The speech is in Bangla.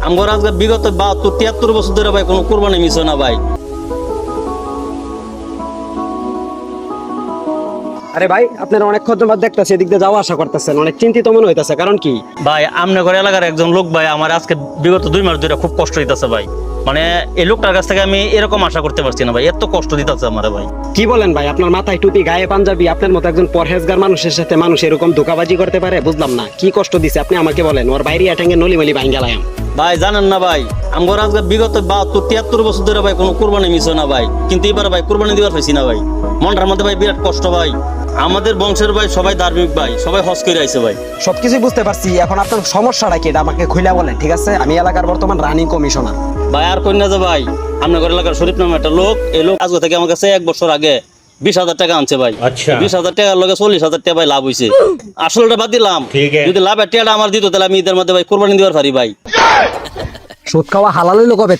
আমার আজকে বিগত 72-73 বছর ধরে ভাই কোনো কুরবানি মিস হয় না ভাই। আরে ভাই, আপনারা অনেকক্ষণ ধরে দেখতেছি এদিক দিয়ে যাওয়া আসা করতেছেন, অনেক চিন্তিত মনে হইতেছে, কারণ কি? ভাই আমনে ঘরে এলাকার একজন লোক ভাই আমার আজকে বিগত 2 মাস ধরে খুব কষ্ট দিতেছে ভাই। মানে এই লোকটার কাছ থেকে আমি এরকম আশা করতে পারছি না ভাই, এত কষ্ট দিতেছে আমার ভাই। কি বলেন ভাই, আপনার মাথায় টুপি, গায়ে পাঞ্জাবি, আপনার মতো একজন পরহেজগার মানুষের সাথে মানুষ এরকম ধোঁকাবাজি করতে পারে? বুঝলাম না কি কষ্ট দিছে, আপনি আমাকে বলেন। ওর বাইরে অ্যাটেঙ্গে নলিমালি ভাঙ্গালাম ভাই জানেন না ভাই, আমার আজকে বিগত 72-73 বছর ধরে ভাই কোনো কুরবানি মিস হয় না ভাই, কিন্তু এবার ভাই কুরবানি দিবার পাইছি না ভাই। মনটার মধ্যে ভাই বিরাট কষ্ট ভাই। আমাদের বংশের ভাই সবাই ধার্মিক ভাই, সবাই হজ করে আইছে ভাই। সবকিছুই বুঝতে পারছি, এখন আপনার সমস্যাটা কি এটা আমাকে খুলে বলেন, ঠিক আছে? আমি এলাকার বর্তমান রানিং কমিশনার। ভাই আর কন্যা যে ভাই, আপনার এলাকার শরীফ নামে একটা লোক, এই লোক আজকে থেকে আমার কাছে 1 বছর আগে 20,000 টাকা আনছে ভাই। 20,000 টাকার লগে 40,000 টাকা ভাই লাভ হয়েছে। আসলটা বাদ দিলাম, যদি লাভের টাকাটা আমার দিত তাহলে আমি ঈদের মধ্যে ভাই কোরবানি দিবার পারি ভাই। সুদ খাওয়া হালাল হইলো কবে?